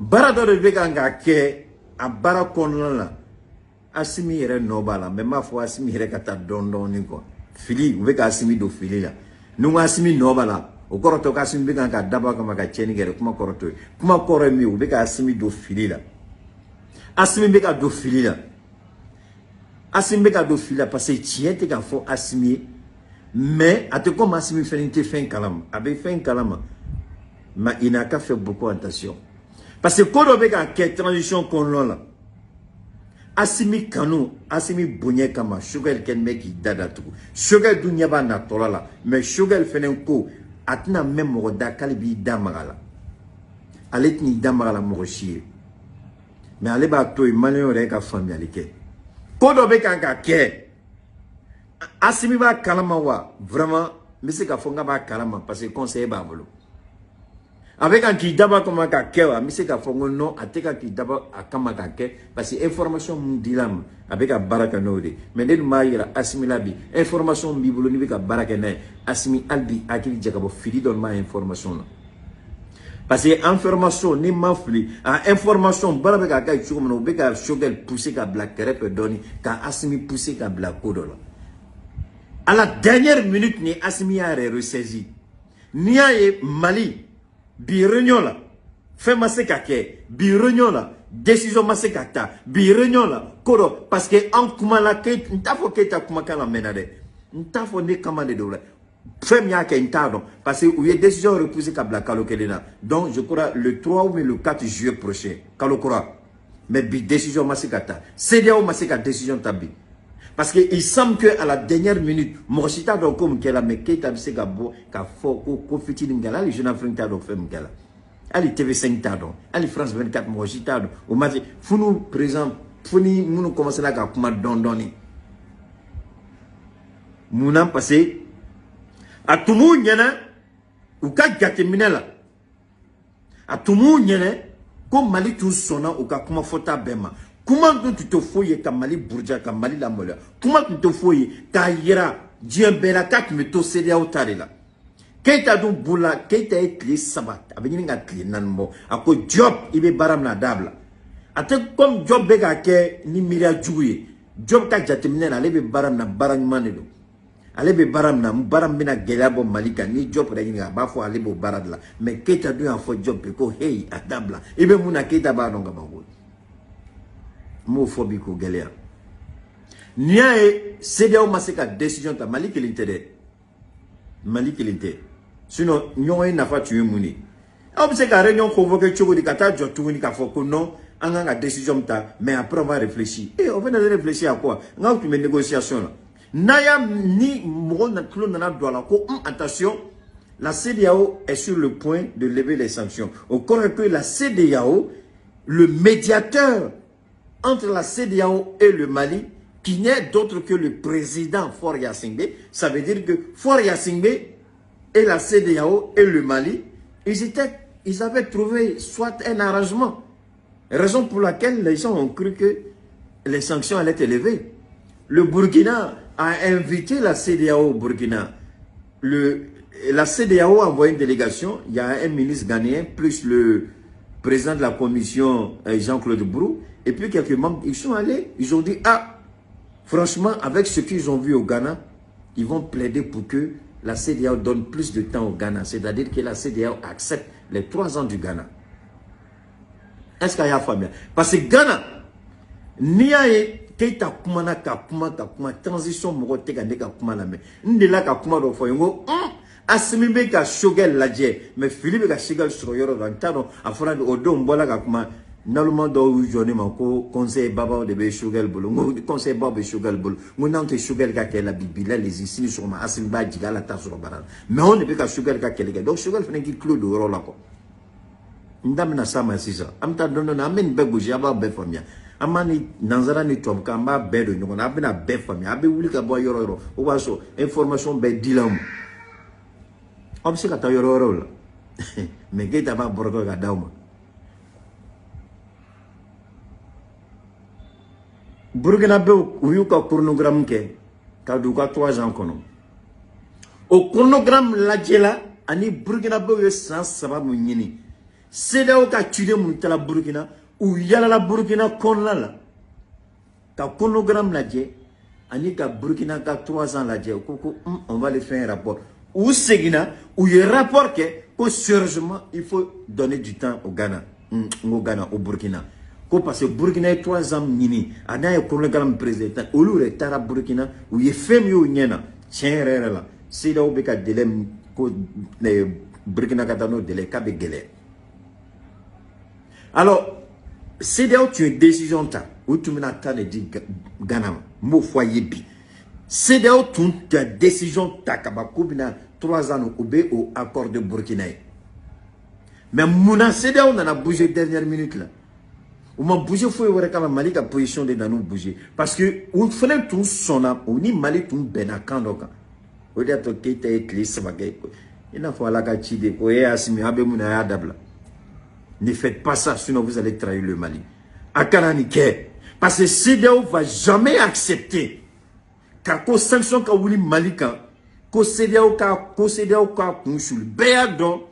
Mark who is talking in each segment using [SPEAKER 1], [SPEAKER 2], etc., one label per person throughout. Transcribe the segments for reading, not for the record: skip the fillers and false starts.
[SPEAKER 1] Barado de Veganga ke a Barakonla. Asimi yere nobala, mais ma foi Asimi yere kata dondoni ko. Fili, ou veka Asimi do fili la. Nous Asimi nobala. O koroto ka Asimi Veganga daba kama ka cheni gere kuma koroto. Kuma kore mi ou veka Asimi do fili la. Asimi beka do fili la. Asimi beka do fili la parce que tient te ka fo Asimi. Mais à te comme Asimi fait fin kalama. Avec fin kalama. Mais il n'a qu'à faire beaucoup attention. Parce que quand on veut qu'il transition qu'on l'a, Asimi Kanu, Asimi Bounye Kama, Shugel Kenme qui dada tout. Shugel Dunyaba na tolala, mais Shugel Fenenko, Atna même Roda Kalibi Damarala. Alet ni Damarala Morochie. Mais allez bateau, Emmanuel Reka famille alike. Quand on veut qu'il Asimi ba Kalamawa, vraiment, mais c'est qu'à Fonga ba Kalama, parce que conseiller Babolo. Avec un qui d'abord comme un kewa, mais c'est qu'à fond non, à teka qui d'abord à kamakake, parce que information mundilam avec un barakanode. Mais dès le maïra, assimilabi, information biboloni avec un barakane, assimi albi, à qui diakabo fili dans ma information. Parce que information, ni mafli, information, barabeka kai chukomo, beka shogel poussé ka black rep doni, ka assimi poussé ka black kodola. À la dernière minute, ni assimi a ressaisi. Ni a Mali. Bi réunion là, fait masse kake, bi réunion là, décision masse kata, bi réunion là, kodo, parce que en kuma la ke, n'tafo ke ta kuma kala menade, n'tafo ne kamande de là, fait mieux que n'tado, parce que où y a décision repoussée kabla kalo kelena, donc je crois le 3 ou le 4 juillet prochain, kalo kora, mais bi décision masse kata, CDAO masse kata décision tabi. Parce qu'il semble qu'à la dernière minute, Morsita donc comme qu'elle a mis qu'elle a mis gabo qu'a fort au fiti n'gala les jeunes africains donc fait m'gala. Ali TV5 tardon, Ali France 24 Morsita au match funu présent funi nous commencer là qu'à kuma dondoni. Mouna passé à tout le monde y'en a ou qu'à gâter là. À tout le monde y'en a comme Mali tout sonna ou qu'à kuma fota bema. Comment tu te fouilles comme Mali Bourja, comme Mali Lamola? Comment tu te fouilles Kaira, Djembela, Kat Meto Sedia Otarela? Keita dou boula, Keita et les sabat, avec une atelier nanmo, à quoi job, il est baram la dable. A te comme job bega ke, ni miria jouye, job ka jateminen, allez be baram na baram manedo. Allez be baram na, baram bina gelabo malika, ni job regina, bafo allez bo baradla. Mais Keita dou en faux job, peko, hey, à table, ibe mouna Keita baronga bango. Mophobie ko galère. Nia et CDAO maseka décision ta Mali qui l'intérêt. Mali qui l'intérêt. Sinon, nous n'a pas tué mouni. Obse ka réunion convoqué choko di kata jotou ni ka foko non, anga décision ta, mais après on va réfléchir. Et on va réfléchir à quoi? Nga tu mets négociation là. Naya ni mon na clou na doit la ko attention, la CDAO est sur le point de lever les sanctions. Au corps que la CDAO, le médiateur entre la CDAO et le Mali, qui n'est d'autre que le président Faure Gnassingbé, ça veut dire que Faure Gnassingbé et la CDAO et le Mali, ils avaient trouvé soit un arrangement. Raison pour laquelle les gens ont cru que les sanctions allaient être élevées. Le Burkina a invité la CDAO au Burkina. La CDAO a envoyé une délégation, il y a un ministre ghanéen, plus le président de la commission Jean-Claude Brou, et puis quelques membres, ils sont allés, ils ont dit, ah, franchement, avec ce qu'ils ont vu au Ghana, ils vont plaider pour que la CDAO donne plus de temps au Ghana. C'est-à-dire que la CDAO accepte les 3 ans du Ghana. Est-ce qu'il y a famille? Parce que Ghana, n'y a Keita Kumana Kapuma, transition Morote Gandeka Kumana, Ndela Kapuma do Foyongo, Asimibe ka Shogel Ladje, mais Philippe ka Shogel Sroyoro dans Tano, à Fora de Odo Mbola Kapuma. Normalement, dans journée, mon conseil Baba de Shogel Boulou, conseil Baba de Shogel Boulou, mon nom est Shogel Kake la Bible, les insignes sur ma Asimba Djigala Tassoro Baran. Mais on ne peut pas Shogel Kake, donc Shogel fait un petit clou de Rolako. Ndamina Sama Sisa, Amta Donon, Amen Begouji, Abba Befamia, Amani Nanzara ni Tomkamba Bedo, Yon Abena Befamia, Abe Wulika Boyoro, Owaso, information Bed Dilam. Obsecata Yorol, mais get about Borgo Gadauma. Burkina Faso où il y a un chronogramme qui est 3 ans. Au chronogramme, la Djela, ani Burkina Faso est sans savoir. CEDEAO ka tué Moutala Burkina, ou yala la Burkina Konla la. Ka chronogramme la dje, ani ka Burkina ka 3 ans la dje, on va lui faire un rapport. Ou Segina, ou il rapport que sérieusement, il faut donner du temps au Ghana, au Burkina. Parce que Burkina est 3 ans nini, ana ye chronogramme président, ou le tara Burkina, ou il fait mieux nyena, tiens là. C'est là où il y a des délais, Burkina Katano délai, kabe gele. Alors, c'est là où tu as une décision ta, où tu m'as entendu dire Ghana, mon foyer bi. C'est là où tu as une décision ta, kabako bina 3 ans au accord de Burkina. Mais mon c'est là où on a bougé dernière minute là. On m'a bougé, il faut voir quand Mali a position de nous bouger. Parce que on fait tout son âme, on y Mali tout benakan donc. On dit à toi qui t'es clé, ça va gagner. Il n'a pas la gâchide, oye asimi abe muna adabla. Ne faites pas ça, sinon vous allez trahir le Mali. Akaranike. Parce que CEDEAO va jamais accepter qu'à sanction ka wuli Mali kan, ko CEDEAO ka kunsul. Béadon,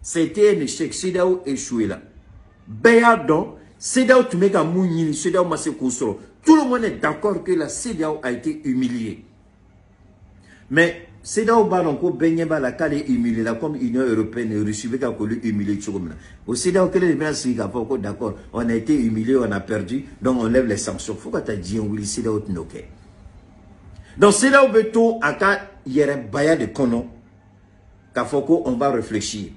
[SPEAKER 1] c'était un échec. CEDEAO échoué là. Béadon, CEDEAO tu mets un mouni, CEDEAO m'a se construit. Tout le monde est d'accord que la CEDEAO a été humiliée. Mais CEDEAO balon ko benyeba la kale humilié là comme Union européenne et Russie ka ko lui humilié tchomna. Au CEDEAO que les bien siga pas d'accord, on a été humilié, on a perdu, donc on lève les sanctions. Faut que tu dit on oui CEDEAO tnoké. Donc CEDEAO beto aka yere baya de kono ka foko on va réfléchir.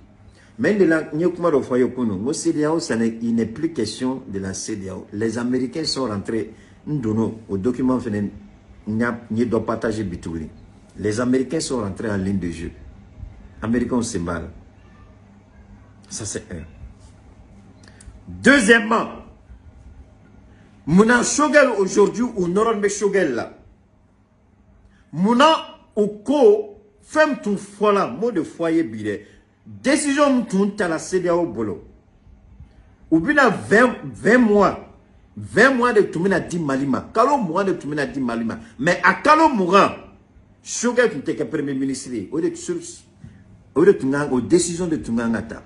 [SPEAKER 1] Mais de la nyokuma do foyo kono, mo CEDEAO il n'est plus question de la CEDEAO. Les Américains sont rentrés ndono au document fenen n'y doit partager bitouli. Les Américains sont rentrés en ligne de jeu. Américains se mal. Ça, c'est un. Deuxièmement, Mouna Shogel aujourd'hui, ou Noron Shogel là. Mouna ou ko, femme tout fola, mot de foyer billet. Décision tout à la CEDEAO bolo. Ou bien 20 mois. 20 mois de Toumina di Malima. Kalo mois de Toumina di Malima. Mais à Kalo Moura, Shogel tu n'es premier ministre, aux décisions de Tungangata.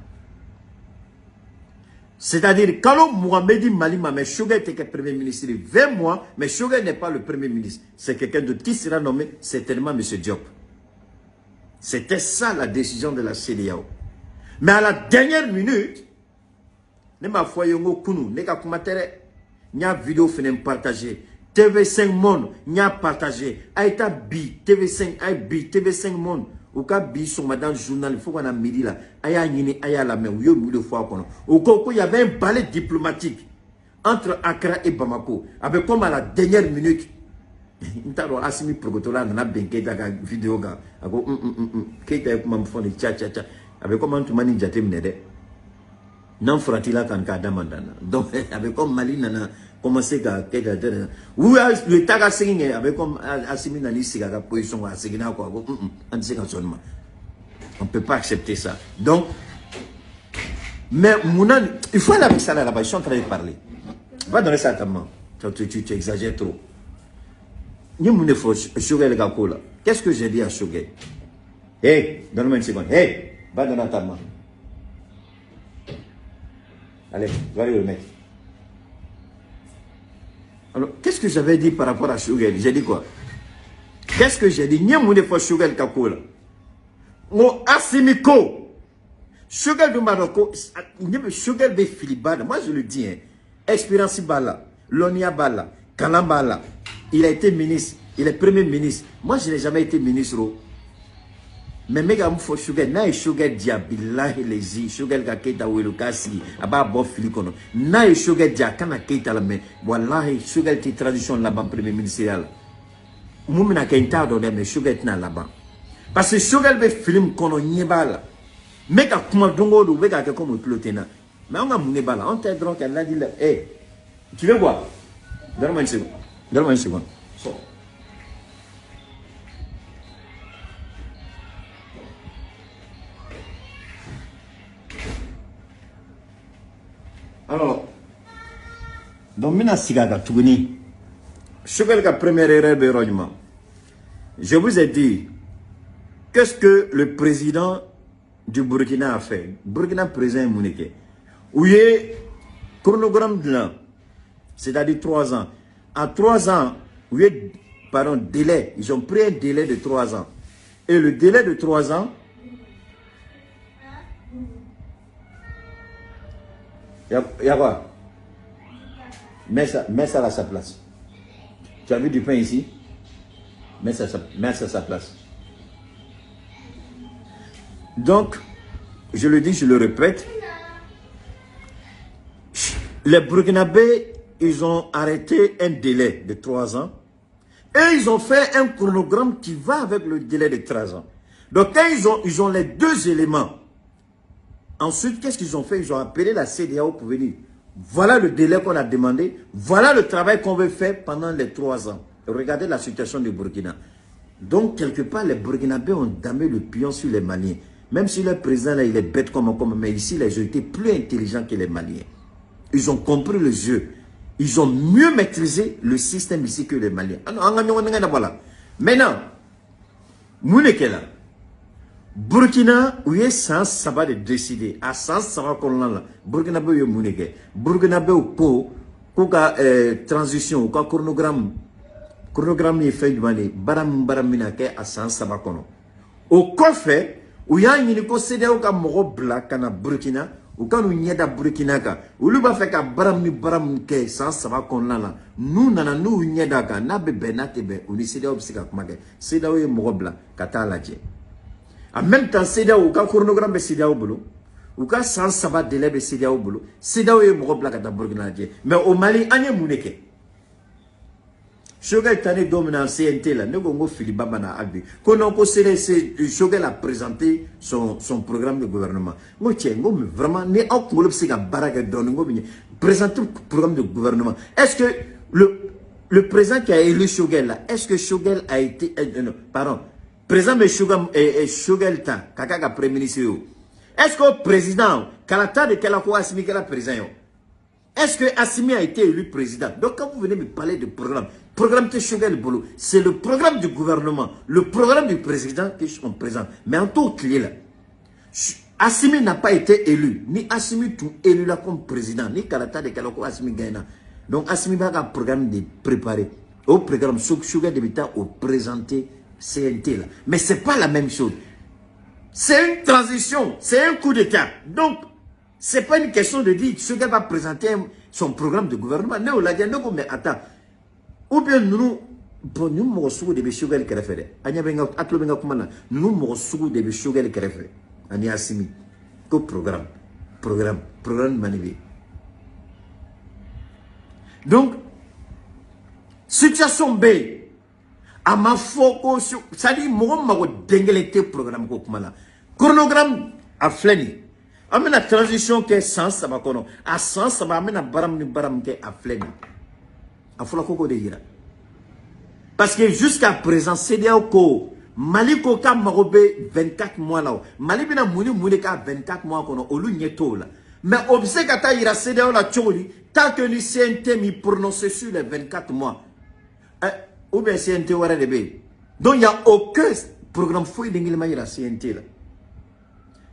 [SPEAKER 1] C'est-à-dire, quand Mohamed Malima, mais Shogel était premier ministre, 20 mois, mais Shogel n'est pas le premier ministre. C'est quelqu'un de qui sera nommé, certainement M. Diop. C'était ça la décision de la CEDEAO. Mais à la dernière minute, ne m'a foyongo kunu, ne ka kumatere, nya vidéo fenen partagé. TV5 Monde, n'y a partagé. Aïta bi, TV5, aïe bi, TV5 Monde. Ou ka bi son madame journal, il faut qu'on a midi là. Aïa nini, aïa la main, ou yo de fois qu'on a. Au Congo, il y avait un balai diplomatique entre Accra et Bamako. Avec comme à la dernière minute, Ntaro Asimi Progotola, on a bien Keita vidéo, Keita et Mamfon, tcha tcha tcha. Avec comment tu mani jate mnede. Non fratila kan ka damandana. Donc, avec comme Mali nana. Commencer à où le taga signé avec comme Assimi Nani Sigaga position à Sigina quoi. On ne peut pas accepter ça. Donc, mais Mounan, il faut aller avec ça là-bas. Je suis en train de parler. Va donner ça à ta main. Tu exagères trop. Qu'est-ce que j'ai dit à Shogel? Hey, donne-moi une seconde. Hey, va donner à ta main. Allez, va aller le mettre. Alors, qu'est-ce que j'avais dit par rapport à Shogel? J'ai dit quoi? Qu'est-ce que j'ai dit? N'y a pas de Shogel Kakola. Mon Asimiko. Shogel de Marocco. Shogel de Filibada. Moi, je le dis. Hein. Expérience Bala. Lonia Bala. Kalambala. Il a été ministre. Il est premier ministre. Moi, je n'ai jamais été ministre. Mais mega mfo Shogel na Shogel diabila lezi Shogel ka keita welukasi aba bo filikono na Shogel dia kana keita la me wallahi Shogel ti tradition là-bas premier ministériel mumina keita do mais Shogel na là-bas parce que Shogel be film kono nyebala mega kuma dongo do mega ke comme plotena mais on a munebala on te donc elle a dit eh tu veux voir donne-moi une seconde donne-moi une seconde. Alors, donc maintenant, Shogel la première erreur de rognement. Je vous ai dit, qu'est-ce que le président du Burkina a fait? Burkina président Mounike. où il y a chronogramme de l'an, c'est-à-dire 3 ans. En 3 ans, où il y a, pardon, délai, ils ont pris un délai de 3 ans. Et le délai de 3 ans, il y a quoi? Mets ça à sa place. Tu as vu du pain ici? Mets ça à sa place. Donc, je le dis, je le répète, les Burkinabés, ils ont arrêté un délai de 3 ans et ils ont fait un chronogramme qui va avec le délai de 13 ans. Donc, quand ils ont les deux éléments, ensuite, qu'est-ce qu'ils ont fait? Ils ont appelé la CEDEAO pour venir. Voilà le délai qu'on a demandé. Voilà le travail qu'on veut faire pendant les 3 ans. Regardez la situation du Burkina. Donc, quelque part, les Burkinabés ont damé le pion sur les Maliens. Même si le président, là, il est bête comme mais ici, là, ils ont été plus intelligents que les Maliens. Ils ont compris le jeu. Ils ont mieux maîtrisé le système ici que les Maliens. Maintenant, Mounekela, Burkina, où il y a sens, ça va décider. À sens, ça va qu'on l'a. Burkina, il y a Mouneke. Burkina, il y a transition, il y a chronogramme. Chronogramme, il fait du Mali. Baram, minake, à sens, ça va qu'on. Au coffre, où il y a une CEDEAO qui a moro black, à Burkina, ou quand nous y a Burkina, où l'on va faire qu'à baram, que sens, ça va qu'on l'a. Nous, nous, y a d'aka, n'a benatebe, ou ni CEDEAO, CEDEAO est moro black, kata la dje. En même temps, CEDEAO, ou quand chronogramme CEDEAO boulot, ou quand sans sabat délai CEDEAO boulot, CEDEAO est mort blague à Burkina. Mais au Mali, on est mouneke. Shogal Tane dominant CNT là, ne gongo Philippe Bana Agbi. Quand on considère Shogal a présenté son programme de gouvernement. Moi tiens, vraiment, ne en couleur c'est qu'à baraque donne présenter le programme de gouvernement. Est-ce que le président qui a élu Shogal là, est-ce que Shogal a été, non, pardon. Président de Shogal Ta, Kaka Premier ministre. Est-ce que le président, Kalata de Kalako Assimi Kala président? Est-ce que Assimi a été élu président? Donc quand vous venez me parler de programme de Shogal Bolo, c'est le programme du gouvernement, le programme du président qui sont présents. Mais en tout cas, là, Assimi n'a pas été élu, ni Assimi tout élu là comme président, ni Kalata de Kalako Assimi Gaina. Donc Assimi va un programme de préparer. Au programme Shogal de l'État au présenté. CNT là. Mais ce n'est pas la même chose. C'est une transition, c'est un coup d'État. Donc, ce n'est pas une question de dire ce gars va présenter son programme de gouvernement. Non, la dit, non, mais attends. Ou bien nous, bon, nous, nous, sommes des Shogal qui réfèrent. Nous, nous, sommes des Shogal qui réfèrent. On est assimi. Qu'au programme manuel. Donc, situation B. A ma foko ça dit moi ma dengelete programme ko kumala chronogramme a fleni amena transition ke sans ça va kono a sans ça va amena baram ke a fleni a fola koko de yira parce que jusqu'à présent CEDEAO ko Mali ko ka marobe 24 mois là Mali bina mouni ka 24 mois kono olu nyeto là mais obsekata yira CEDEAO la choli tant que le CNT mi prononcer sur les 24 mois ou bien CNT ou RDB. Donc il n'y a aucun programme fouille d'Ingilma la CNT là.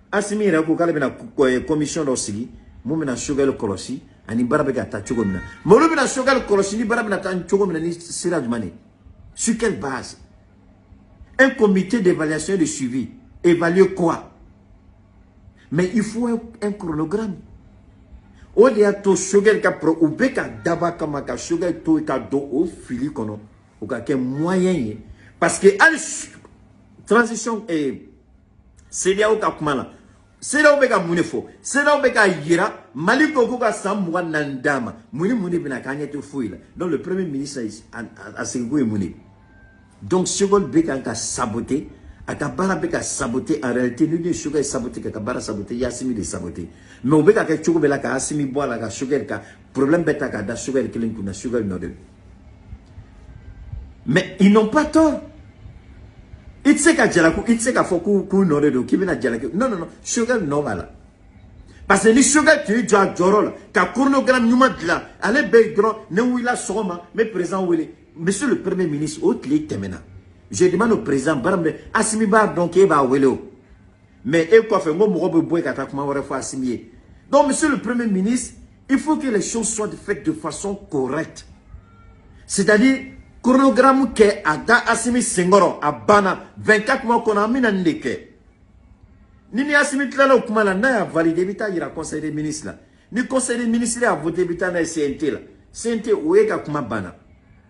[SPEAKER 1] Assimi il y a une commission d'Ossigi, Moumena Shogal Kolossi, Ani Barabeka Tachogomina. Moumena Shogal Kolossi, ni Barabena Tachogomina, ni Siradjmane. Sur quelle base? Un comité d'évaluation et de suivi. Évaluer quoi? Mais il faut un chronogramme. Au-delà de Shogal Kapro, ou Beka Daba Kamaka, Shogal Toika Do, au fili kono. Ou quel moyen parce que la transition est CEDEAO Kapmala CEDEAO beka munefo CEDEAO beka yira Mali ko ka samwa nandama muni bina kanyete fouila donc le premier ministre a Senghou Mouni donc Shogal beka ka saboter akabara beka saboter en réalité nous Shogal saboter akabara saboter Yassimi de saboter mais on beka ka choko bela ka Assimi boala ka Shogal ka problème beta ka da Shogal killing kuna Shogal node. Mais ils n'ont pas tort. Il sait qu'à Djalakou, il sait qu'à Fokou, qui vient à Djalakou. Non, Shogal non, voilà. Parce que les Shogal qui est à Djorol, qu'à chronogramme, nous de là, allez, Bédron, ne la Soma, mais présent, où il est. Monsieur le Premier ministre, au Tli Temena. Je demande au président, Barambe, Assimi Bar, donc, il va où il est. Mais, et quoi faire, moi, mon robe, boy, qu'à ta comment, on va faire Assimi. Donc, monsieur le Premier ministre, il faut que les choses soient faites de façon correcte. C'est-à-dire, chronogramme qui est à Assimi Senghor, à Bana, 24 mois qu'on a mis dans le Ni Assimi Tlala ou Kumala n'a validé, il y a le conseil des ministres là. Ni conseil des ministres a voté, il y a le CNT là. CNT ou est à Kuma Bana.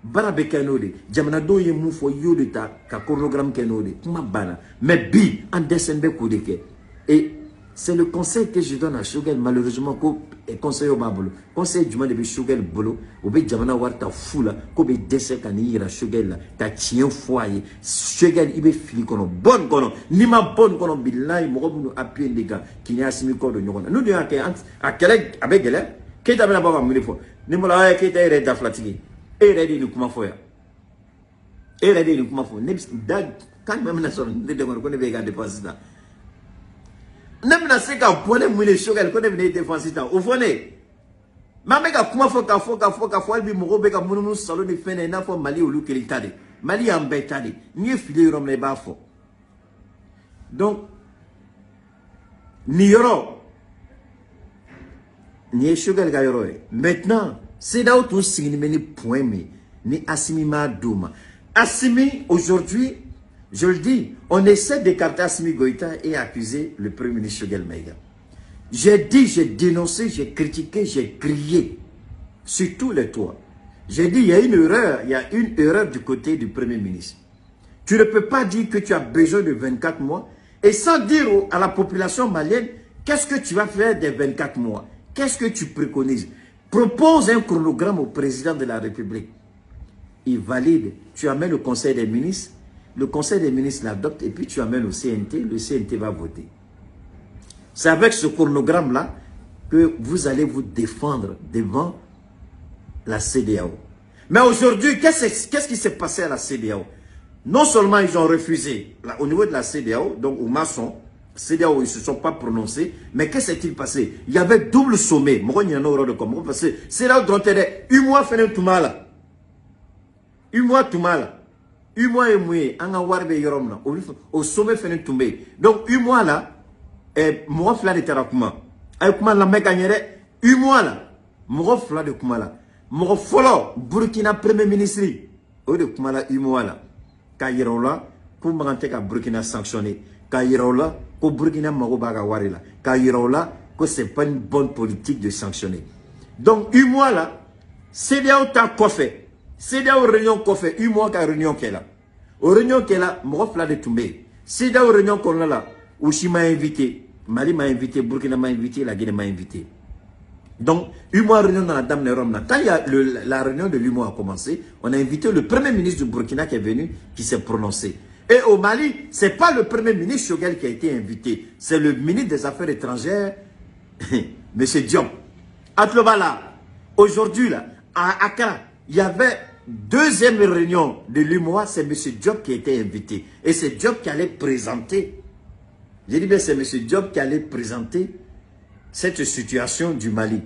[SPEAKER 1] Bana Bekanode, Jamanado ye moufo yodeta, ka chronogramme kenode, Kuma Bana. Mais bi, en décembre, Koudeke. Et c'est le conseil que je donne à Shogel, malheureusement, que conseil au Babolo. Conseil du monde de Shogel Bolo, ou bien Jamana Warta Foula, ko be décès quand il y a Shogel, ta tien foyer. Shogel, il be fili kono, bonne kono, ni ma bonne kono, bilan, il m'aura appuyé les gars, qui n'y a simi corps de Nyon. Nous, à quel avec elle, qui est à la baba, moulé fo, ni mola, qui est à la flatigué, et ready de Kumafoya. Et ready de Kumafo, quand même, la sonne, de Demorakone Vega de Pasita. Nemna seka pone mwile shogel kone vine defensita ufone mame ka kuma fo ka fo albi mogobe ka munu saloni fene na fo Mali olu kelitade Mali ambetade ni file rom ne ba fo. Donc ni yoro ni shogel ga yoro maintenant c'est là où tout signe meni point mais ni Assimi ma douma Assimi aujourd'hui. Je le dis, on essaie d'écarter Assimi Goïta et accuser le Premier ministre Shogel Maïga. J'ai dit, j'ai dénoncé, j'ai critiqué, j'ai crié sur tous les toits. J'ai dit, il y a une erreur du côté du Premier ministre. Tu ne peux pas dire que tu as besoin de 24 mois et sans dire à la population malienne, qu'est-ce que tu vas faire des 24 mois? Qu'est-ce que tu préconises? Propose un chronogramme au président de la République. Il valide. Tu amènes le Conseil des ministres. Le Conseil des ministres l'adopte et puis tu amènes au CNT, le CNT va voter. C'est avec ce chronogramme-là que vous allez vous défendre devant la CEDEAO. Mais aujourd'hui, qu'est-ce qui s'est passé à la CEDEAO? Non seulement ils ont refusé, là, au niveau de la CEDEAO, donc au maçon, CEDEAO, ils ne se sont pas prononcés, mais qu'est-ce qui s'est passé? Il y avait double sommet. Parce que c'est là où un mois fait tout mal. Un mois tout mal. Un mois et demi, on a warbe yoromna au sommet fene tombé. Donc un mois là, moi fla de terakuma. Ay kuma la mekanyere, un mois là, moi fla de kuma là. Moi follow Burkina Premier ministre. Au de kuma là un mois là. Ka yirola pour m'ante ka Burkina sanctionné. Ka yirola ko Burkina magobaga warila. Ka yirola que c'est pas une bonne politique de sanctionner. Donc un mois là, c'est bien ta coffre. C'est là où réunion qu'on fait, un mois qu'à réunion qu'elle a. Au réunion qu'elle a, moi, fla de tomber. C'est là où réunion qu'on a là, où Chi m'a invité, Mali m'a invité, Burkina m'a invité, la Guinée m'a invité. Donc, un mois réunion dans la Dame de Rome. Quand il y a la réunion de l'UMO a commencé, on a invité le premier ministre du Burkina qui est venu, qui s'est prononcé. Et au Mali, c'est pas le premier ministre Shogel qui a été invité, c'est le ministre des Affaires étrangères, M. Diop. Atlobala, aujourd'hui là, à Accra, il y avait deuxième réunion de l'UMOA, c'est M. Diop qui était invité. Et c'est Diop qui allait présenter. J'ai dit, bien, c'est M. Diop qui allait présenter cette situation du Mali.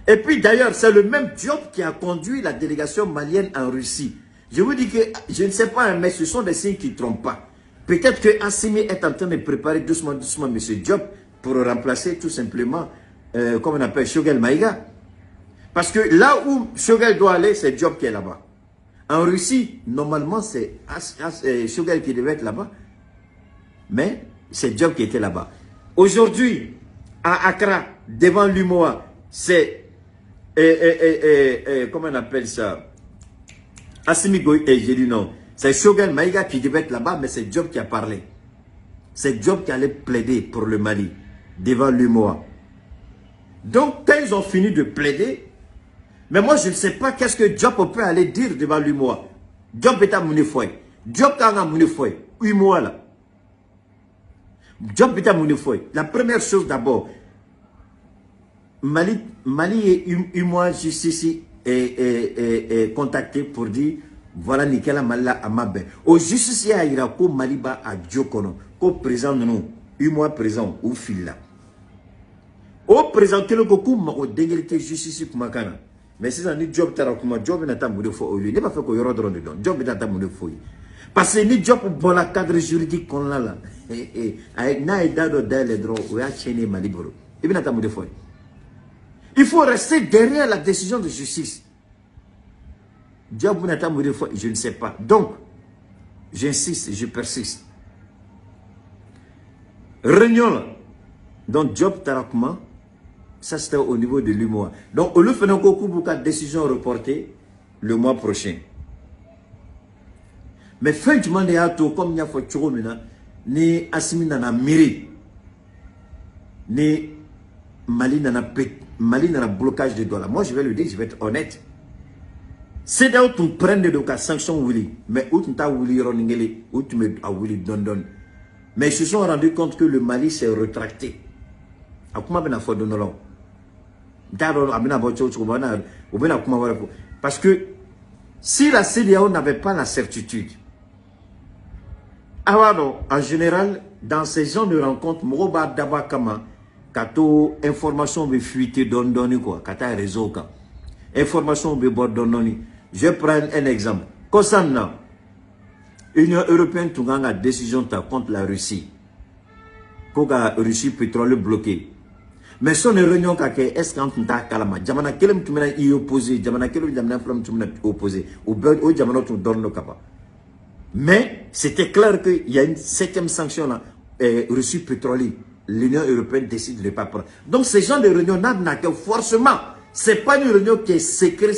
[SPEAKER 1] Et puis d'ailleurs, c'est le même Diop qui a conduit la délégation malienne en Russie. Je vous dis que, je ne sais pas, mais ce sont des signes qui ne trompent pas. Peut-être que Assimi est en train de préparer doucement M. Diop pour remplacer tout simplement, comme on appelle, Shogel Maïga. Parce que là où Shogel doit aller, c'est Diop qui est là-bas. En Russie, normalement, c'est Shogel qui devait être là-bas. Mais c'est Diop qui était là-bas. Aujourd'hui, à Accra, devant l'UMOA, c'est... comment on appelle ça? Assimi Goïta, j'ai dit non. C'est Shogel Maïga qui devait être là-bas, mais c'est Diop qui a parlé. C'est Diop qui allait plaider pour le Mali, devant l'UMOA. Donc, quand ils ont fini de plaider, mais moi, je ne sais pas qu'est-ce que Diop peut aller dire devant l'UMOA. Diop est à Mounifoy. Diop est à Mounifoy. UMOA là. Diop est à Mounifoy. La première chose d'abord, Mali et UMOA justice est contacté pour dire voilà Nicolas Malla Amabe. Au justice, il y a Irako Maliba à Djokono. Au présent, nous, UMOA présent, ou fil au présent, quel coup m'a dégueulé justice pour Makana. Mais si ça ni job tarakuma job n'a pas de faux au lieu. Il n'est pas fait qu'on y aura drone dedans. Job n'a pas de faux. Parce que ni job pour la cadre juridique qu'on a là. Avec naïda de les droits ou à chaîner malibro. Il n'a pas de faux. Il faut rester derrière la décision de justice. Je ne sais pas. Donc, j'insiste, je persiste. Réunion là. Donc, Job Tarakma, ça c'était au niveau de l'UMOA. Donc, au lieu de faire une décision reportée le mois prochain. Mais fin du mandat, comme il y a fait ni Assimi nana miri, ni Mali nana blocage de dollars. Moi, je vais le dire, je vais être honnête. C'est là où tu prends de cas sanctions Willy, mais où tu as Willy Roningeli, où tu mets à Willy Dondon. Mais ils se sont rendus compte que le Mali s'est retracté. Parce que si la CEDEAO n'avait pas la certitude, alors en général, dans ces genres de rencontres, Moroba Dabakama, kato information be fuité dondoni quoi, kata réseau ka. Information be bordonnoni. Je prends un exemple. Concernant l'Union européenne qui a une décision contre la Russie. Pour la Russie pétrole bloqué. Mais son réunion est-ce qu'on t'a calma? Jamana kelem tu mena y opposé, jamana kelem jamana flam tu mena opposé. Au jamana tu donnes le capa. Mais c'était clair qu'il y a une 7e sanction là, Russie pétrolière. L'Union européenne décide de ne pas prendre. Donc ces gens de réunion n'a que forcément, c'est pas une réunion qui est secret,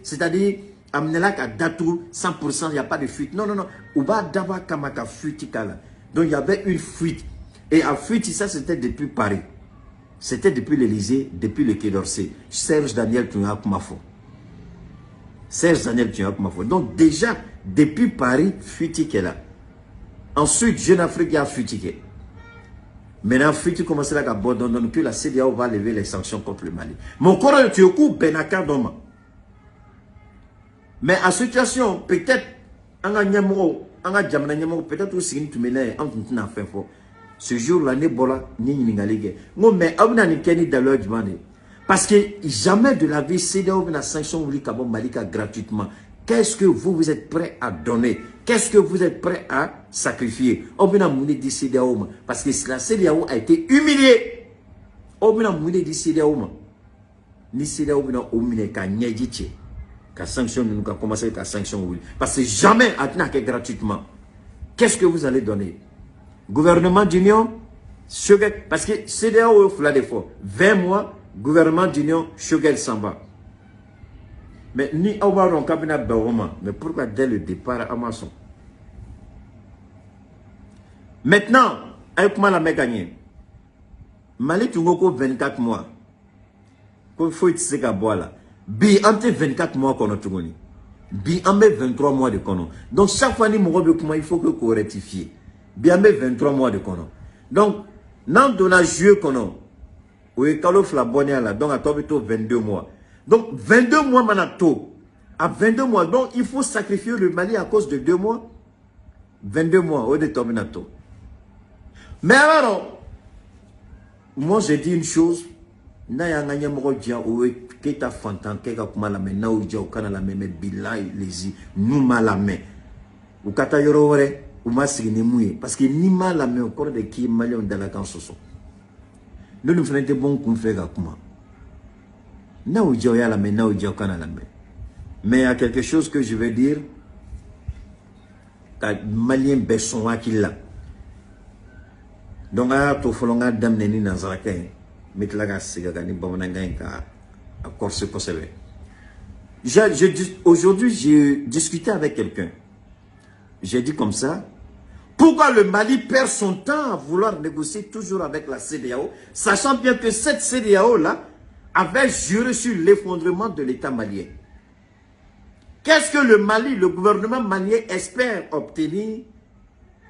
[SPEAKER 1] c'est-à-dire amener là qu'à datou 100%, il n'y a pas de fuite. Non, non, non. Ouba d'abord kamaka fuite kala. Donc il y avait une fuite. Et à fuite, ça c'était depuis Paris. C'était depuis l'Élysée, depuis le Quai d'Orsay. Serge Daniel Tunyakumafo. Serge Daniel Tunyakumafo. Donc déjà, depuis Paris, fuite est là. Ensuite, Jeune Afrique a fuité. Maintenant, fuite commence à abandonner que la CEDEAO va lever les sanctions contre le Mali. Mon corps est au coup, Benaka Doma. Mais à situation, peut-être, peut-être aussi, tu mets un fait fort. Ce jour-là, mais parce que jamais de la vie, CEDEAO a sanction Malika gratuitement. Qu'est-ce que vous êtes prêt à donner? Qu'est-ce que vous êtes prêt à sacrifier? Parce que la CEDEAO a été humiliée. Ni CEDEAO a humilié qu'à sanction, nous avons commencé à sanction. Parce que jamais à gratuitement. Qu'est-ce que vous allez donner? Gouvernement d'union, parce que CEDEAO a des fois 20 mois, gouvernement d'union, Shogel Samba. Mais ni Aoubaron cabinet Barouma, mais pourquoi dès le départ à Masson? Maintenant, avec moi la gagné. Mali Tungoko 24 mois. Quand il faut être à boire là. Bi entre 24 mois qu'on a tout. Bi en 23 mois de conon. Donc chaque fois ni mon il faut que qu'on rectifie. Bi en 23 mois de conon. Donc, non de la juillet conon. Oui, Kalof la bonne là. Donc à toi 22 mois. Donc 22 mois manato. À 22 mois. Donc il faut sacrifier le Mali à cause de 2 mois. 22 mois au déterminato. Mais alors, moi j'ai dit une chose. Naya nganya moko dia owe keta fantan keka kuma la me na o dia o kana la me bilai lezi numa la me. Ou kata yoro wore ou masigi ni mouye parce que ni ma la me encore de qui malion dans la kansoso. Nous nous faisons des bons qu'on fait kuma. Na o dia ya la me na o dia o kana la me. Mais il y a quelque chose que je veux dire. Ka malien besson akilla. Donc à to folonga damne ni nazaraka. Aujourd'hui, j'ai discuté avec quelqu'un. J'ai dit comme ça. Pourquoi le Mali perd son temps à vouloir négocier toujours avec la CEDEAO, sachant bien que cette CEDEAO-là avait juré sur l'effondrement de l'État malien? Qu'est-ce que le Mali, le gouvernement malien espère obtenir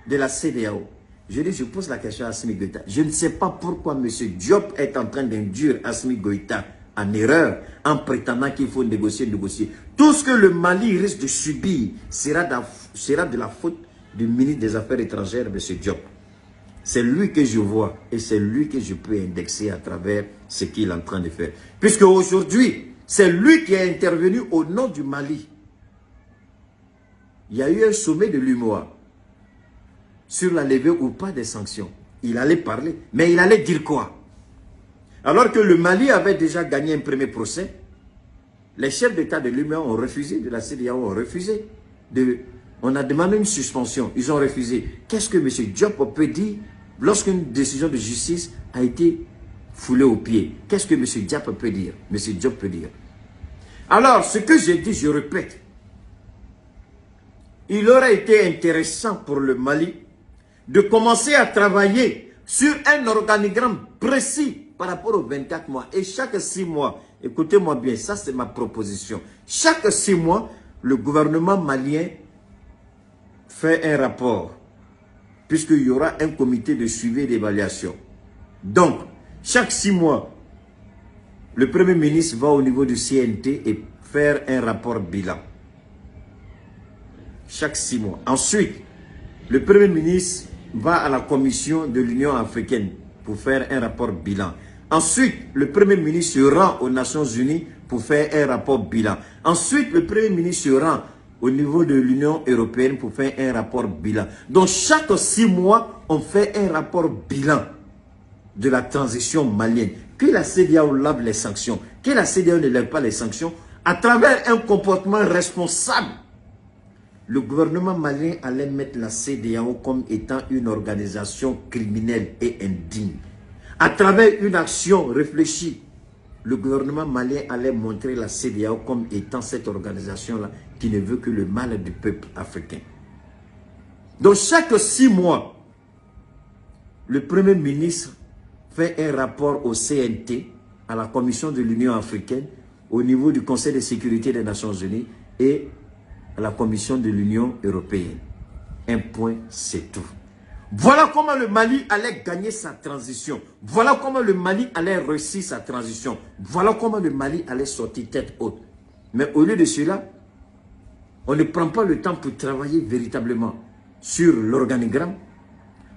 [SPEAKER 1] de la CEDEAO? Je pose la question à Assimi Goïta. Je ne sais pas pourquoi M. Diop est en train d'induire Assimi Goïta en erreur en prétendant qu'il faut négocier. Tout ce que le Mali risque de subir sera de la faute du ministre des Affaires étrangères, M. Diop. C'est lui que je vois et c'est lui que je peux indexer à travers ce qu'il est en train de faire. Puisque aujourd'hui, c'est lui qui est intervenu au nom du Mali. Il y a eu un sommet de l'UMOA sur la levée ou pas des sanctions. Il allait parler. Mais il allait dire quoi? Alors que le Mali avait déjà gagné un premier procès, les chefs d'État de l'UMA ont refusé, de la CEDEAO ont refusé. On a demandé une suspension, ils ont refusé. Qu'est-ce que M. Diop peut dire lorsqu'une décision de justice a été foulée au pied? Qu'est-ce que M. Diop peut dire? M. Diop peut dire. Alors, ce que j'ai dit, je répète. Il aurait été intéressant pour le Mali de commencer à travailler sur un organigramme précis par rapport aux 24 mois. Et chaque 6 mois, écoutez-moi bien, ça c'est ma proposition. Chaque 6 mois, le gouvernement malien fait un rapport, puisqu'il y aura un comité de suivi et d'évaluation. Donc, chaque 6 mois, le Premier ministre va au niveau du CNT et faire un rapport bilan. Chaque 6 mois. Ensuite, le Premier ministre va à la commission de l'Union africaine pour faire un rapport bilan. Ensuite, le Premier ministre se rend aux Nations Unies pour faire un rapport bilan. Ensuite, le Premier ministre se rend au niveau de l'Union européenne pour faire un rapport bilan. Donc, chaque 6 mois, on fait un rapport bilan de la transition malienne. Que la CEDEAO lave les sanctions, que la CEDEAO ne lève pas les sanctions, à travers un comportement responsable. Le gouvernement malien allait mettre la CEDEAO comme étant une organisation criminelle et indigne. À travers une action réfléchie, le gouvernement malien allait montrer la CEDEAO comme étant cette organisation-là qui ne veut que le mal du peuple africain. Donc chaque 6 mois, le Premier ministre fait un rapport au CNT, à la Commission de l'Union africaine, au niveau du Conseil de sécurité des Nations Unies et à la Commission de l'Union européenne. Un point, c'est tout. Voilà comment le Mali allait gagner sa transition. Voilà comment le Mali allait réussir sa transition. Voilà comment le Mali allait sortir tête haute. Mais au lieu de cela, on ne prend pas le temps pour travailler véritablement sur l'organigramme.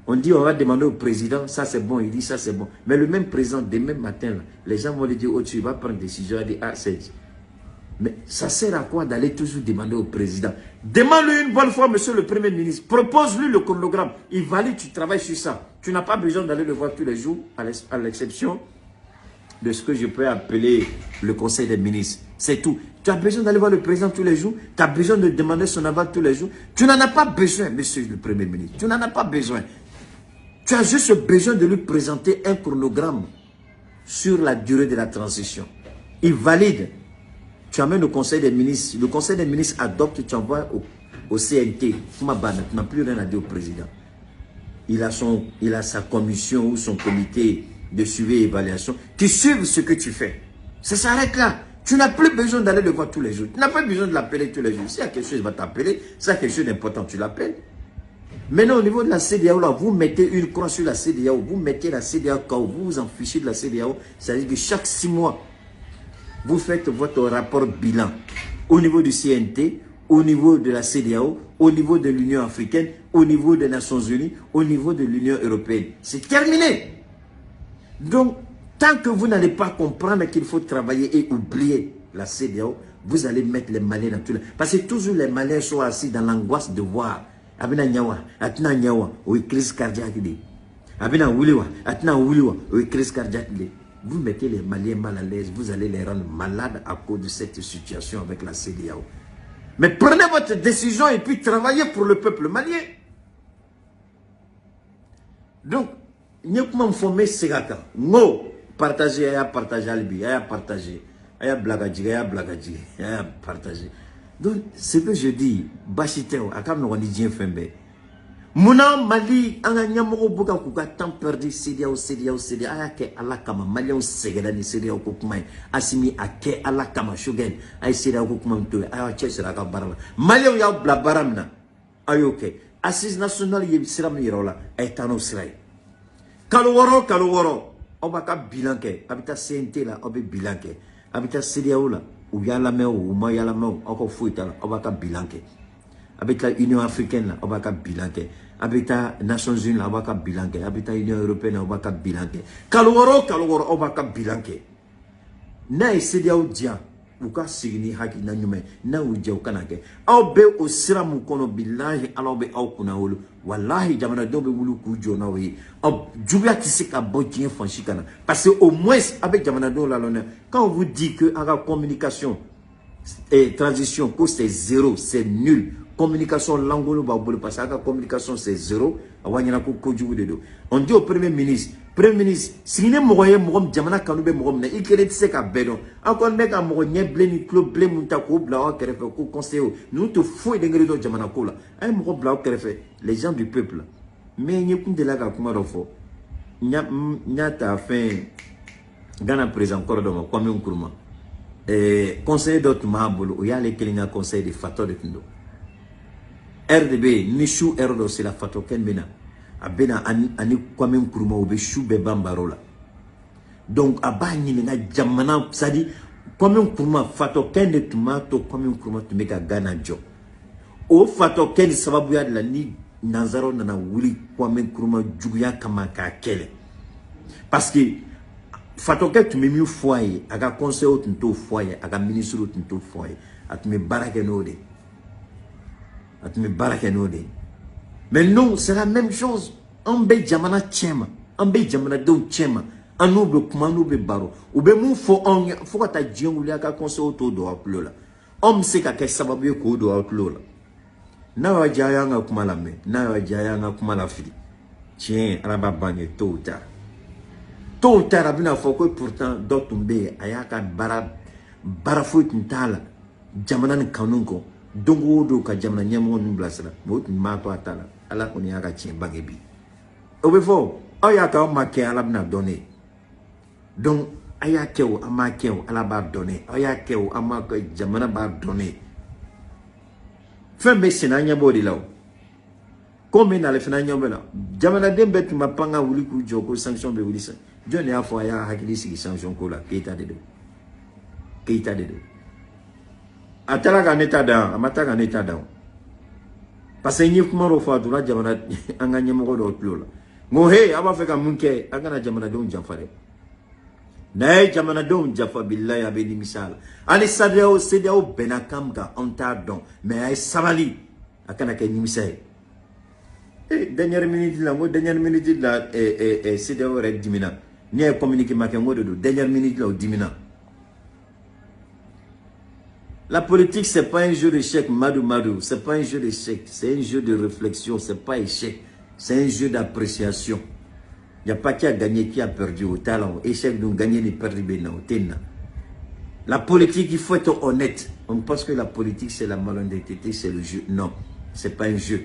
[SPEAKER 1] On dit, on va demander au président, ça c'est bon, il dit ça c'est bon. Mais le même président, demain matin, les gens vont lui dire, oh, tu vas prendre une décision, il dit, ah, c'est... Mais ça sert à quoi d'aller toujours demander au président? Demande-lui une bonne fois, monsieur le Premier ministre. Propose-lui le chronogramme. Il valide, tu travailles sur ça. Tu n'as pas besoin d'aller le voir tous les jours, à l'exception de ce que je peux appeler le Conseil des ministres. C'est tout. Tu as besoin d'aller voir le président tous les jours. Tu as besoin de demander son aval tous les jours. Tu n'en as pas besoin, monsieur le Premier ministre. Tu n'en as pas besoin. Tu as juste besoin de lui présenter un chronogramme sur la durée de la transition. Il valide. Tu amènes au Conseil des ministres. Le Conseil des ministres adopte, tu envoies au CNT. Tu n'as plus rien à dire au président. Il a sa commission ou son comité de suivi et évaluation qui suivent ce que tu fais. Ça s'arrête là. Tu n'as plus besoin d'aller le voir tous les jours. Tu n'as pas besoin de l'appeler tous les jours. S'il y a quelque chose, il va t'appeler. S'il y a quelque chose d'important, tu l'appelles. Maintenant, au niveau de la CEDEAO, là, vous mettez une croix sur la CEDEAO. Vous mettez la CEDEAO quand vous vous en fichez de la CEDEAO. C'est-à-dire que chaque 6 mois, vous faites votre rapport bilan au niveau du CNT, au niveau de la CEDEAO, au niveau de l'Union africaine, au niveau des Nations Unies, au niveau de l'Union européenne. C'est terminé. Donc, tant que vous n'allez pas comprendre qu'il faut travailler et oublier la CEDEAO, vous allez mettre les Maliens dans tout le... Parce que toujours les Maliens sont assis dans l'angoisse de voir. Abina nyawa, atina nyawa, ou crise cardiaque. Abina wuliwa, atina wuliwa, ou crise cardiaque. Vous mettez les Maliens mal à l'aise, vous allez les rendre malades à cause de cette situation avec la CEDEAO. Mais prenez votre décision et puis travaillez pour le peuple malien. Donc, nous pouvons former Segaka. Nous, partager, Albi, partager, partager. Donc, ce que je dis, Bachiteo, Akam no Dien Fembe. Muna Mali, Anga Nyamoro Boka Kuka, temps perdu, CEDEAO, Ake Alakama, Malion Segeda, ni CEDEAO Kokumai, Asimi Ake Alakama, Shugen, Ay CEDEAO Kokumam, Ay Chesraka Barama, Malion Yao Blabaramna, Ayoke, Assise nationale Yebsiram Yirola, Etano Sray. Kaloworo, Obaka Bilanke, Habita CNT la, Obe Bilanke, Habita CEDEAO la, ou Yalameo, ou Mayalameo, Oko Fuitala, Obaka Bilanke. Avec la Union africaine, on va bilanquer. Avec la Nations Unies, on va bilanquer. Avec la Union européenne, on va bilanquer. Kalworo, on va bilanquer. Na CEDEAO dia. u ka sigini hakina nyume na u je u kana ke aw be o sira mu kono billahi alaw be aw kuna wolo wallahi jamana do be wulu ku jona wi aw jubiya tisi ka bo jien fanchi kana parce que au moins avec jamana do la lona quand on vous dit que à la communication et transition que c'est zéro, c'est nul. Communication langolo babolo parce que la communication c'est zéro. On dit au premier ministre, si vous avez un jamana kanube mogom na ikere tse ka bedo. Encore mec a mo nye ble ni club ble munta ko bla o kere ko conseil. Nous te fouille de ngere do jamana ko la. Ay mo bla o kere fait les gens du peuple. Mais nye kun de la ka kuma do fo. Nya ta fin Ghana président encore do ko mi nkuruma. Conseil d'autres mabolo, il y a les Kelinga conseil de Fato de Tindo. RDB, Nishu Erdo, c'est la Fato Kenbena. Abena ani Kwame Nkrumah ou Beshu Bebambarola. Donc, Abani n'a jamana, ça dit, Kwame Nkrumah, Fato Ken de Tomato, Kwame Nkrumah, tu mets à Ghana Job. O Fato Ken, ça va bouillir de la ni Nazaro Nana Wuli, Kwame Nkrumah, Julia Kamaka Kele. Parce que, Fatoke tu me mieux foyer, aga conseil au tinto foyer, aga ministre au tinto foyer, at me barakenode. At me barakenode. Mais non, c'est la même chose. Ambe jamana tchema, ambe jamana do tchema, anoube kumanoube baro. Ube mou fo on, fo kata djenguli aga conseil au todo aplola. Om se ka sababu ko do aplola. Na wa jayanga kumalame, na wa jayanga kumalafili. Tiens, alaba banye to ta. Tôt ou tard, il faut que pourtant d'autres tombent ayaka barafout ntala jamana ni kanunko dongo do ka jamana nyamo nublasra mot mato atala ala ko ni aka chien bagebi obefo ayaka o make ala bina donner donc ayake o amake o ala ba donner ayake o amake jamana ba donner fembe sinanya bodi law comme na le finanya bela jamana dembe tu mapanga wuli ku joko sanction be wuli sa John ya fo ya hakili sigi sanction ko la keita de do atala ka neta da amata ka neta da parce que ni kuma ro fa dura jamana anganye mo do tlola ngo he aba fe ka munke angana jamana do njafare na jamana do njafa billahi abeni misala ani sadeo benakam ka onta don mais ay sabali akana ke nimisay dernière minute la CDAO red dimina ni a communiqué ma de dernière minute là au dimina. La politique c'est pas un jeu d'échec madou, c'est pas un jeu d'échec, c'est un jeu de réflexion, c'est pas échec, c'est un jeu d'appréciation. Il n'y a pas qui a gagné, qui a perdu au talent, échec nous gagner ni perdre au tenna. La politique il faut être honnête. On pense que la politique c'est la malhonnêteté, c'est le jeu. Non, c'est pas un jeu.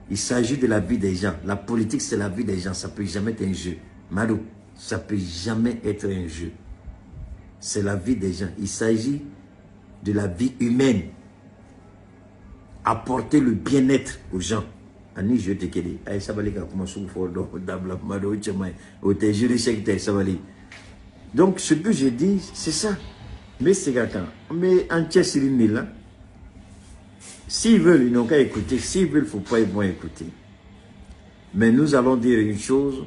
[SPEAKER 1] Il s'agit de la vie des gens. La politique, c'est la vie des gens. Ça ne peut jamais être un jeu. Madou, ça ne peut jamais être un jeu. C'est la vie des gens. Il s'agit de la vie humaine. Apporter le bien-être aux gens. Ani je te kedi. Ay sabali ka kuma soufo do dabla mado chemay. O te juri sekte sabali. Donc ce que je dis, c'est ça. Mais c'est quelqu'un. Mais en Tchessirini là. S'ils veulent, ils n'ont qu'à écouter. S'ils veulent, il ne faut pas, ils vont écouter. Mais nous allons dire une chose.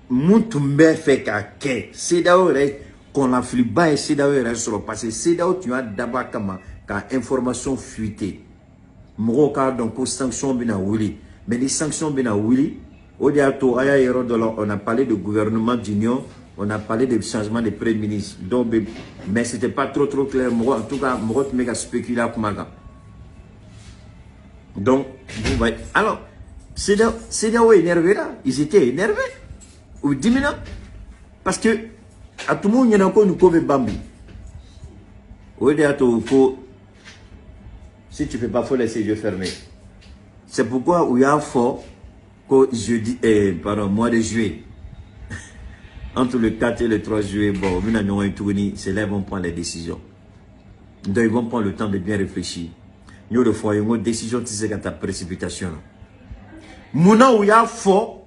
[SPEAKER 1] Moutoumbe fait qu'à qu'est. C'est d'ailleurs qu'on l'a flibé, c'est d'ailleurs sur le passé. C'est d'ailleurs tu as d'abord comme information fuitée. Mouroka donc aux sanctions bina wili. Mais les sanctions bina wili, au diato aya héros de on a parlé de gouvernement d'union. On a parlé de changement de Premier ministre. Donc, mais ce n'était pas trop clair. En tout cas, je suis méga spéculé. Donc, vous voyez. Alors, c'est là où énervé là. Ils étaient énervés. Ou 10 minutes. Parce que, à tout le monde, il y en a encore une couve bambi. Si tu ne fais pas, il faut laisser les yeux fermés. C'est pourquoi, il y a fort, jeudi, mois de juillet. Entre le 4 et le 3 juillet, bon, c'est là qu'ils vont prendre les décisions. Donc, ils vont prendre le temps de bien réfléchir. Nous, il y a une décision qui est ta précipitation. Mouna ou ya fort,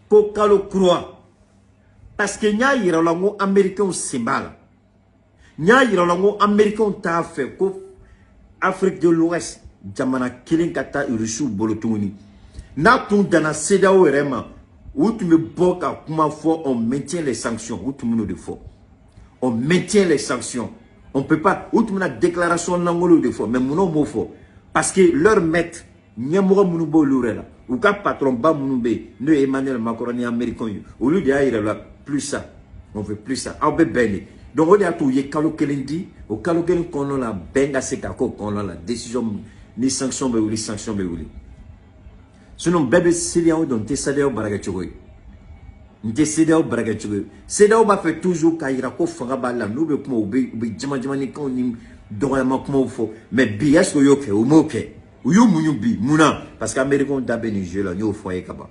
[SPEAKER 1] ko kalo croix. Parce que nya yira lango américain simbala. Nya yira lango américain ta fait ko Afrique de l'Ouest, jamana killing kata irisu bolotuni. Na tun dana CEDEAO vraiment. Où tu me boka comment fort on maintient les sanctions. Où tu me le fort. On maintient les sanctions. On ne peut pas. Ou tu as une déclaration de fois, mais mon nom fort. Parce que leur maître, Nyamura Munubo Lurela, ou cap patron Ba Munube, ne Emmanuel Macron ni américain. Au lieu de plus ça. On veut plus ça. On veut béni. Donc on a tout, il y a Kalo Kelendi, au Kalo Kelendi qu'on a la benga sekako, qu'on a la décision, ni sanction, mais ou les sanctions, mais ou les. Sinon, bébé, c'est là où on te sadé au baragachoui. Nte CEDEAO baragachoui. CEDEAO m'a fait toujours kaira ko fanga la nous be kuma ubi jamani ko ni dorama kuma fo mais bi est-ce que yo ke o mo ke ou yo munyu bi muna parce qu'Américain d'abé Niger là yo foyer kaba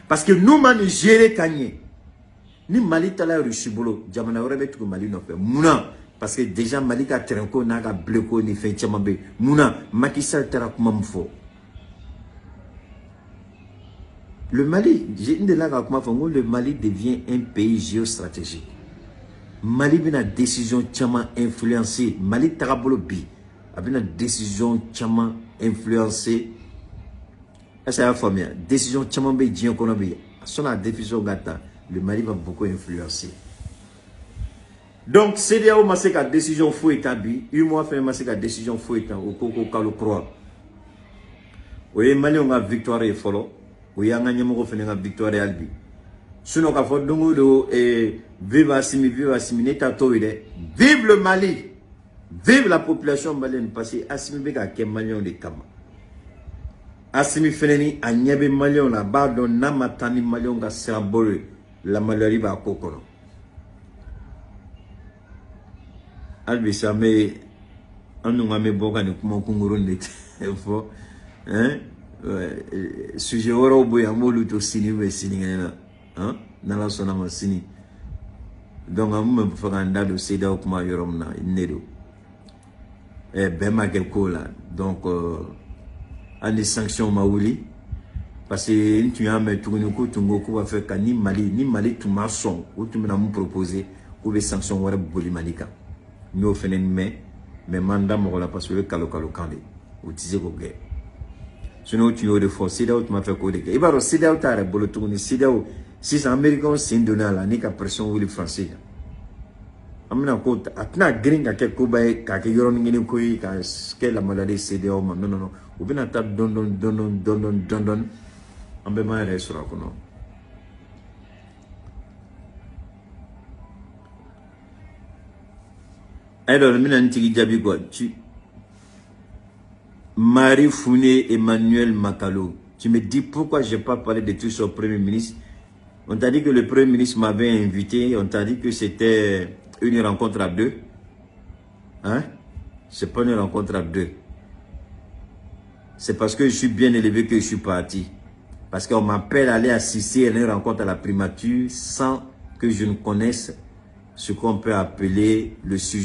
[SPEAKER 1] parce que nous man Niger kanye ni Mali tala Russie bolo jamana rebe tout Mali no fait muna parce que déjà Mali ka trenko na ka bleko ni fait chamambe muna Macky Sall tara kuma mfo. Le Mali, le Mali devient un pays géostratégique. Mali a une décision tellement influencée. Mali Tarabolo Bi a une décision tellement influencée. C'est la famille. Décision tellement bien qu'on a vu. Son la décision gata, le Mali va beaucoup influencer. Donc, CEDEAO m'a fait la décision fou établie. Un mois fait la décision fou établie. Au Coco Kalo Croix. Oui, Mali on a victoire et follow. Oui, on a une victoire et albi. Sinon, quand on dit vive Assimi, vive le Mali, vive la population malienne, parce que Assimi Beka est malien de Kama. Assimi Feneni, a Nyebe Malion, la barre de Namatani Malion, la Serabole, la Malari va à Kokoro. Albi, ça me. On nous a mis beaucoup de Kunguru net. Hein? Sujet au bout, un mot de sini, mais sini, hein? Nala sonama sini. Donc, on me fait un dado CEDEAO comme Yoromna, Nedo. Et Bema Gelkola. Donc, on des sanctions Maouli. Parce que tu as mis tout le monde va faire ni Mali, tout maçon, ou tu m'as proposé, ou les sanctions Wara Boli Malika. Nous, on fait une main, mais mandat, on parce que le Kalo Kandé, ou Tizé Gogé. Sinon, tu as des fois, CEDEAO, tu m'as fait quoi de gars. Il va y avoir CEDEAO, tu as des bolo tourner, CEDEAO. Si c'est américain, c'est indonésien, là, ni qu'à pression ou les français. Amina côte, atna gringa quelque chose, quelque yoron ngini koi, quelque la maladie CEDEAO, non. Ou bien t'as don. Ambe ma reste là, kono. Alors, mina ntigi jabi quoi, Marie Founé Emmanuel Macalo. Tu me dis pourquoi je n'ai pas parlé de tout sur le Premier ministre. On t'a dit que le Premier ministre m'avait invité. On t'a dit que c'était une rencontre à deux. Hein? C'est pas une rencontre à deux. C'est parce que je suis bien élevé que je suis parti. Parce qu'on m'appelle à aller assister à une rencontre à la primature sans que je ne connaisse ce qu'on peut appeler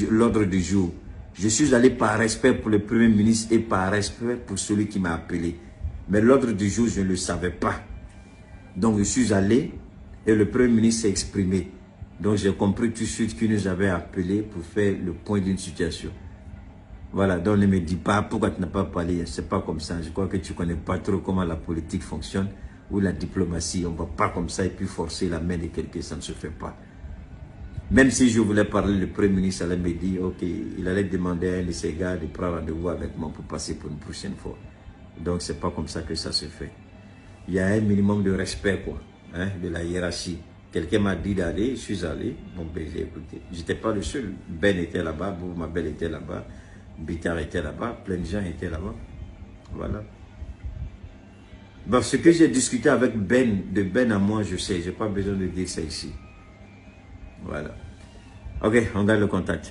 [SPEAKER 1] l'ordre du jour. Je suis allé par respect pour le Premier ministre et par respect pour celui qui m'a appelé. Mais l'ordre du jour, je ne le savais pas. Donc, je suis allé et le Premier ministre s'est exprimé. Donc, j'ai compris tout de suite qu'il nous avait appelé pour faire le point d'une situation. Voilà, donc ne me dis pas pourquoi tu n'as pas parlé. C'est pas comme ça. Je crois que tu ne connais pas trop comment la politique fonctionne ou la diplomatie. On ne va pas comme ça et puis forcer la main de quelqu'un, ça ne se fait pas. Même si je voulais parler, le Premier ministre allait me dire, ok, il allait demander à un de ses gars de prendre rendez-vous avec moi pour passer pour une prochaine fois. Donc, c'est pas comme ça que ça se fait. Il y a un minimum de respect, quoi, hein, de la hiérarchie. Quelqu'un m'a dit d'aller, je suis allé, bon, ben, j'ai écouté. J'étais pas le seul. Ben était là-bas, ma belle était là-bas, Bitar était là-bas, plein de gens étaient là-bas. Voilà. Bon, ce que j'ai discuté avec de Ben à moi, je sais, j'ai pas besoin de dire ça ici. Voilà. Ok, on garde le contact.